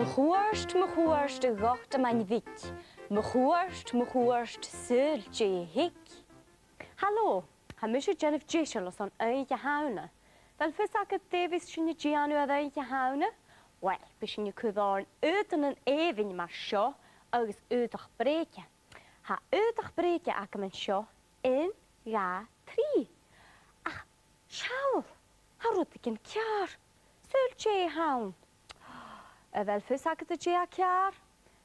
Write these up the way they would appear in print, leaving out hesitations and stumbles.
MacLeòid de Dòtaman Mick. MacLeòid Sgrìobhaiche. Hallo, ha misje Jennifer Jesselos on Eilidh. Wel fysag y Davies sy'n y gianw ad Eilidh? Wel, bys yn y cwyddo'n ydyn yn efin ma sio agos ydych breke. Ha ydych breke ac am yn sio un, ga, tri. Ach, siawl, ha rwyd yn ciar. Sgrìobhaiche. Wel fysag y gia ciar.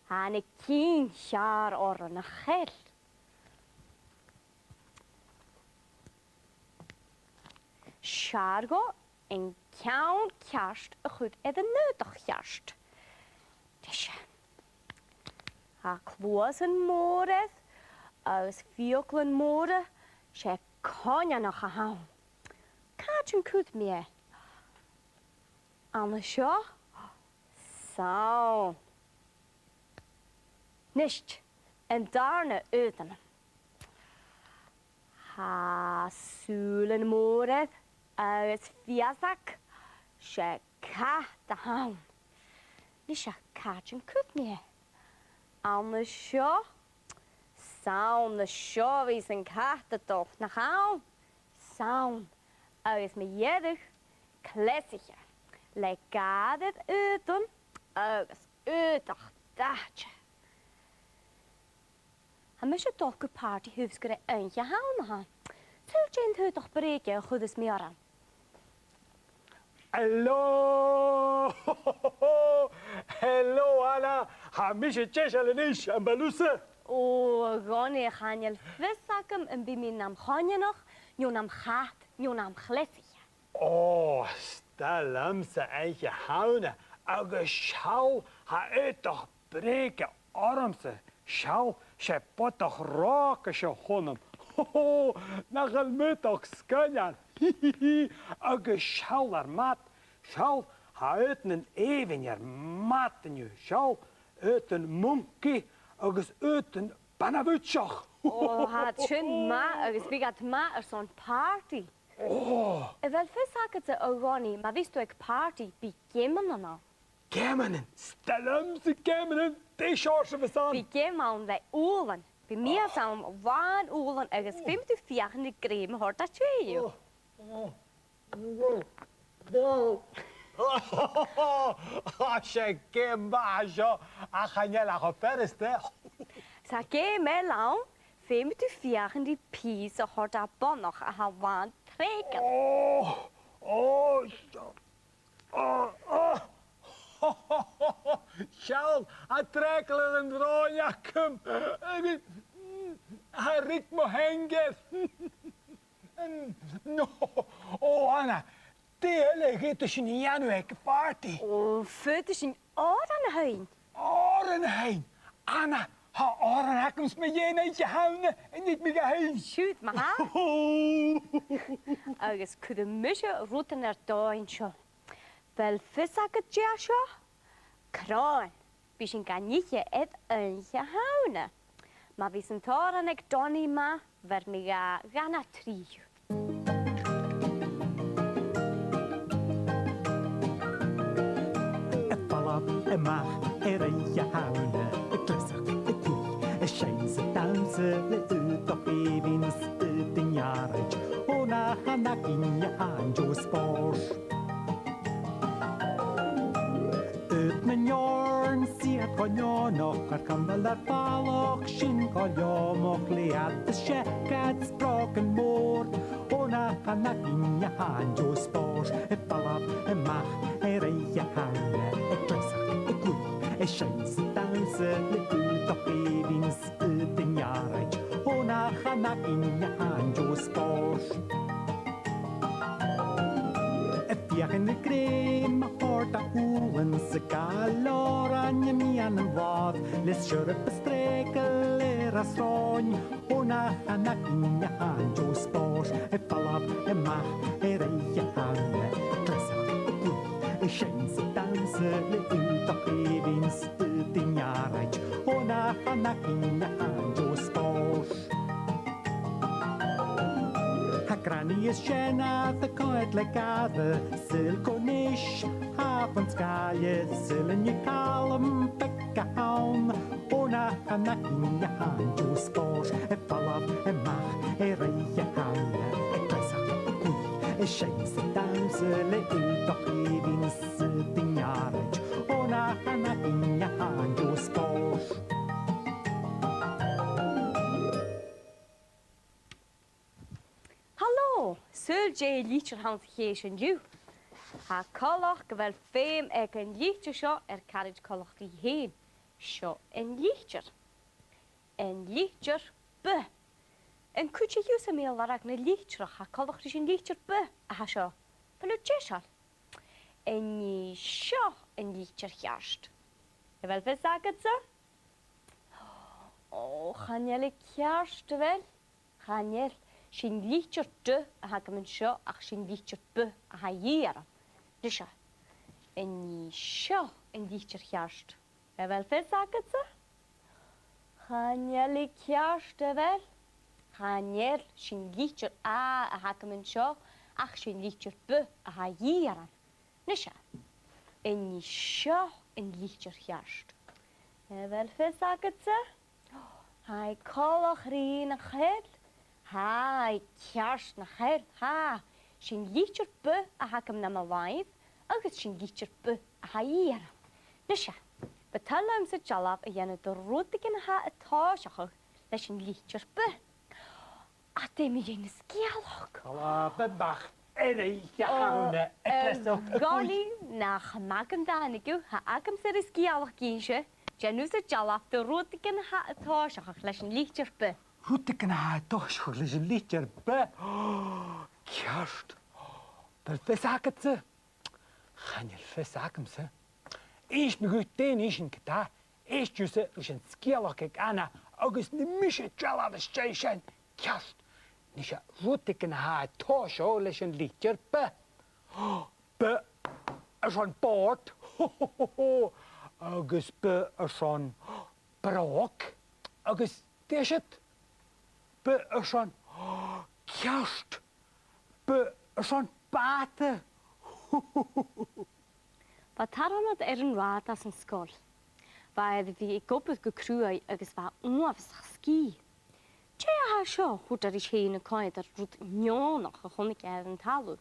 Ha ne cyn siar o'r yn y chell. Siargo yn cawn ciast y chwyd edrych nydych ciast. Dysio. Ha clwas yn môredd, ys fiogl yn môre, se conia noch a hawn. Cad yn cwyd mi e. Anna sio, sawn. Nisht, yn darna ydyn. Ha sŵl yn môredd, ys fiasag, se cat a hawn. Nisha cat yn cwyd mi e. Anna sio, sawn na sio fys yn cat a doch na hawn. Sawn, ys mi edrych, klesiche. Le gadet ydyn, ys ydych dacha. Ha mis y dolg y party hwfs gyda yn hawn ha. Tyl jen hwydych brege o chwydys mi oran. Hello! Hello, Anna! Ha mis y jesel yn eich yn balwsa? O, goni chanel fysagam yn byd mi nam chonianoch, nio nam chat, nio nam chlesig. O, stel amsa eich hawn, agos siaw ha ydych brege ormsa. Siaw, se potach raak as je honum. Ho, nachal middag skanjan. Agus sjal ar mat. Sjal, ha uten een evenjer mat in je. Sjal, uten munkie, agus uten banavutschach. O, had schön ma, agus wie gaat ma er zo'n party. Oh. Wel visaket ze oroni, maar wist u ik party bij Camara nou? Camara, stel ze Camara. Die Chance verstaan. Wie gemalen wij oelen. Bij mij zijn we waan oelen ergens 54 in de crème hoort dat twee. Als geen baasje, ga je lachen verste. Zeg je mij lang 54 in die pizza hoort dat bon nog aan waan trekken. Sjálf að trekla en drójakum. Hann ritm og hengir. No, Anna, det getur sin í janu ekki party. Fötur sin Oranheim. Oranheim. Anna, ha Oranheim með jena ekki havna en niet mig heim. Shoot, ma ha. Agus kudu misje routen Dhuinn sjo. Wel visaket jasjo. Kraan, bys yn ganitje ed yn hawn. Ma fys yn toran ag Donnie ma, fer mi gana tri. Y falaf y mach yn hawn, y glysach y gwy, y siains y dawns y ydych efins ydyn iaraj, o'na hanag yn iawn jo spors. Yn jorn sydd gonionoch ar camel ar balog sy'n goliomoch lead y siegad sbrog yn môr o'na hanag un iawn jo spors y balab y mach eich hawn y dresach y gwy y siains y dawns y ydych efins ydyn iaraj o'na hanag un iawn jo spors Fiach yn y grym, hort a hwlen sy galor a nymian yn wad Les siwr y bystregl a sroen Hwna hanag un iawn jo spors Y falaf y mach eich hawn Y glesach y gwy Y siains y dawns y ydych efins ydyn iaraj Hwna hanag un iawn jo spors Granny is Jenna, the coed like gather, Sil Cornish, half on sky, Sil and your call hana in je hand, jo spors, ballaf, mach, reiche haune, kaisach, koei, scheisse duizele, toch even ding jaartje, ona hana in je hand, jo spors. Hallo, Sir J. Leacher Hans Geeshen you. Ha Collach gewel Fuaim een liedje sjo carriage Collach die heen. Sjo een liedje. Een liedje be. En could je use me larak ne liedje ha Collach is een liedje be. Ha sjo. Van Jesal. En je sjo een liedje juist. Je wel veel zeggen ze? Oh, gaan jullie juist wel? Gaan jullie? Sin liedje de ha men sjo ach sin liedje be ha jera. Dus ja, en je sjo een liedje juist. Je wel veel zeggen ze? Gaan jullie juist wel? Gaan jullie sin liedje ha men sjo ach sin liedje be ha jera. Dus ja, en je sjo een liedje juist. Je wel veel zeggen ze? Hij kallig rien geld. Ha, kerst nach hel, ha. Sin liedje be hem na mijn wijf, agus sin liedje be hier. Dus ja, betalen ze jalap en jene de rotigen ha het taasje, dat sin liedje be. Ate me jene skialog. Alla, bebach, reiche haune, Gani, nach maken danigu, ha agam se skialog kiesje. Jenu ze jalap de rotigen ha het taasje, dat sin liedje be. Goed ik na toch school een liedje be. Kerst. Wel verzaken ze. Gaan je verzaken ze? Eerst me goed teen is een keta. Eerst je ze is een skielag ik aan. August de mische jala de station. Kerst. Niet ja goed ik na toch school is een liedje be. Be is een poort. August be is een brok. August is het. Be is een kerst. Be is een paten. Wat hadden we een raad als een school? Waar we koppel gekruid agus waar onafzag ski. Tja, ha zo, hoe dat is heen kan dat roet nog gewoon ik een talu.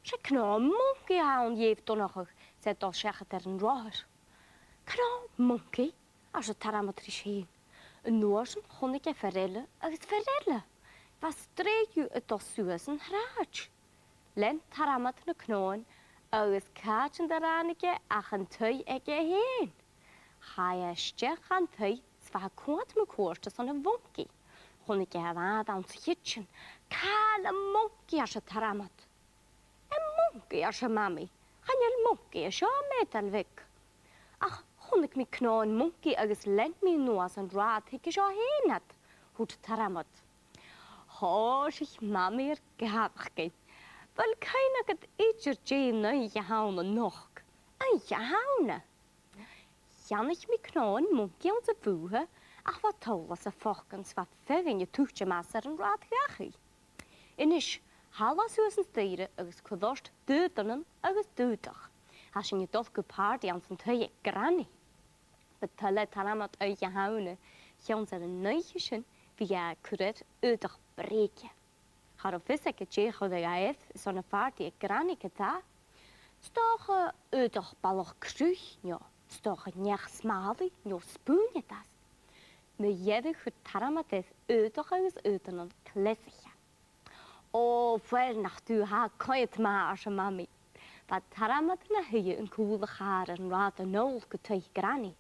Ze knal monkey hound je heeft dan nog zet al zeggen dat een raad. Knal monkey als het taramatris heen. Een noorsen kon ik verrellen agus verrellen. Wat streek je het als suusen raad? Len taramat na knoon. Agus kaatjen daranike ach een tui ege heen. Ga je steg aan tui, zwaar kwaad me koorste zo'n een wonkie. Kon ik je waad aan het hitchen. Kale monkey als je taramat. En monkey als je mami. Gaan je monkey als je metal weg. Ach, kon ik me knoon monkey agus lent me nu als een raad ik je heen had. Hoe taramat. Ho, zich mami er gehad. Wel, keiner het ietsje een jahaune nog. Een jahaune. Jannig me knoon monkey onze voegen. Ach, wat tol was volgens wat ver in je toetje master en raad graag. En is halva zo'n steden agus kwadorst Dòtaman agus Dòtach. Als je toch gepaard aan zijn twee granny. Betalen taramat uit jahaune. Gaan ze een neutje wie je kuret uitdag breken. Har of vis ik het je geef zo'n vaart die granny ta. Stoge uitdag ballig kruis, ja. Stoge niet smali, ja spoenje tas. Me jede goed taramat is uitdag agus uitdag klessig. Oh, veel nacht u ha kan je het maar als mami. Wat taramat na je een koele haar en raad een nul getuig granny.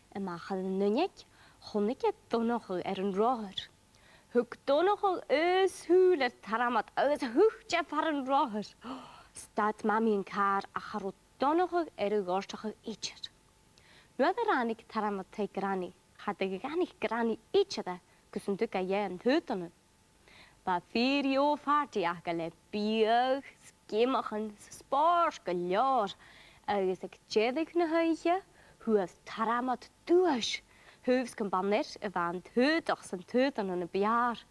En mag een nunjek, kon ik het dan nog een roer. Huk dan nog eens huiler taramat uit hoekje van een roer. Staat mami in kaar acharot dan nog een gorstige ietsje. Nu eraan ik taramat te granny, had ik granny ietsje, kussen dukke jij en Dòtaman. Ba 4 jaar vaart agale bieg, skimmachen, spaars geljaar. Agus ik tjedig na huisje, hoe het taramat duurs. Hoefs kan banner, van Dòtach en Dòtaman een jaar.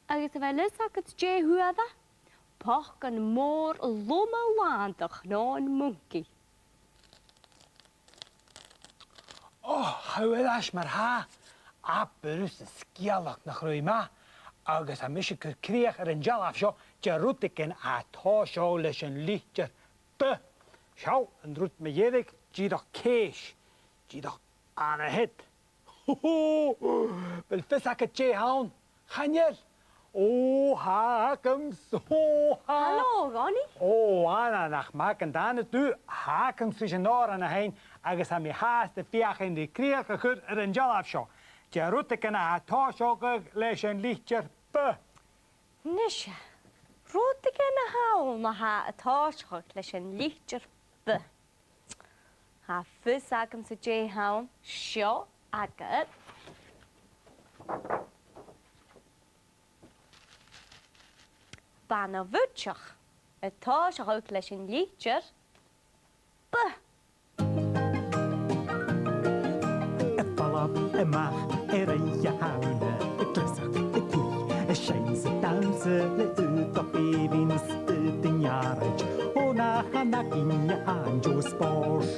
Agus wel eens ik het tje hoe dat? Pach kan moor lomme waantig na een monkey. Oh, hou wel eens maar ha. Aperus scialach nach Roima, agus a mis gur críoch an jalaf seo de rúticin atá seo leis an lítear be. Seo an rút me dhéidig díadach céis, díadach anna hit. Bel fisacha dé haun, chanel. Oh, hakens, oh, ha. Hallo, Ronnie. Oh, Anna, nach maak en dan het nu hakens tussen noor en heen, agus aan mi haast de fiach in de krieg gegut een jalaf sjo. Je route kan a tooshoge lees een lichtje be. Nisha, rote gena haul ma ha a táischoch leis an lítear be. Ha fus agam sa dé haun, seo agad. Bana bhúteach, a táischoch leis an lítear be. Fallab ymach Riochdaire glysach gwy Shains danse le ydach efins ydyn iarad Ona hanach NicEachainn jo spors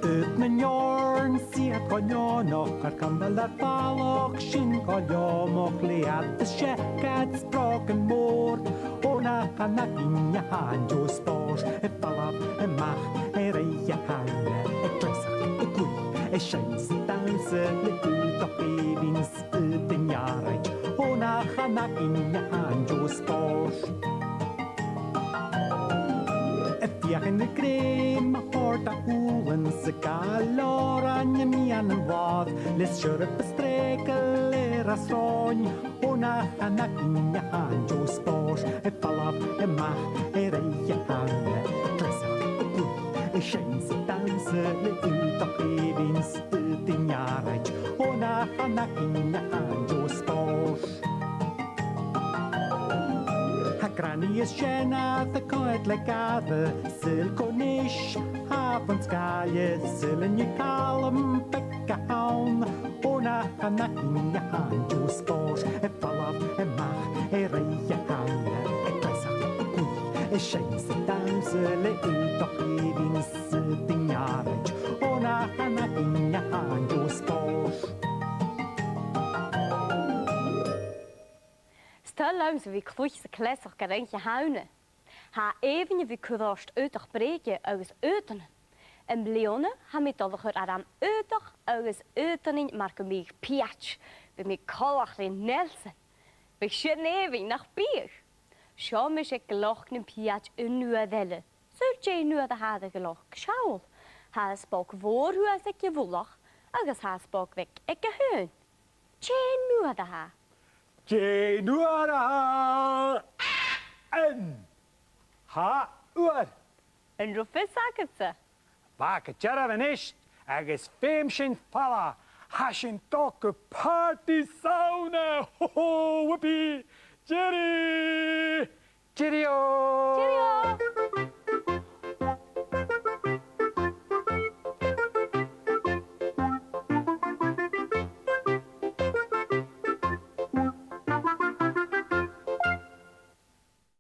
Ydyn yorn siad gonionoch ar cambal ar falloch sin goliomoch lead y siecad sprog yn môr Ona hanach NicEachainn jo spors Fallab ymach Riochdaire Shains danse le ydach efins ydyn iarad Ona hanach NicEachainn jo spors Fiach yn y grym hord a hwlen sy galor a nymian yn fodd Les siwrp y stregl a sroen Ona hanach NicEachainn jo spors Fallab ymach Riochdaire glysach gwy Shains danse le ydach efins ydyn iarad Ona hanach NicEachainn jo spors Granny is Shenna, the coed like gather, Silconish, half and sky, Sil and you call 'em Becca Hound, Ona hanach NicEachainn jo spors, Fallab ymach Riochdaire glysach gwy Shains danse le ydach efins ydyn iarad Ona hanach NicEachainn jo spors Stel ze wie kloch se klesach gereintje huine. Ha even wie kurost uitach brege aus uitenen. En Leone ha mit alliger aan uitach aus uitening marke mij piach. Bij mij kalachrin Nelson. Bij Geneving nach bier. Schau mich ik gelochnen piach in nuwe welle. Zult je nu de hade geloch schaul. Ha spok voor hoe as ik je woelach. Agus ha spok weg ik geheun. Je nu de ha. Genuara en ha uar. En rufus sagt ze. Bake tjaravenisht, agus femshin falla, hashin toke party sauna, ho ho, whoopie, Jerry, Cheerio.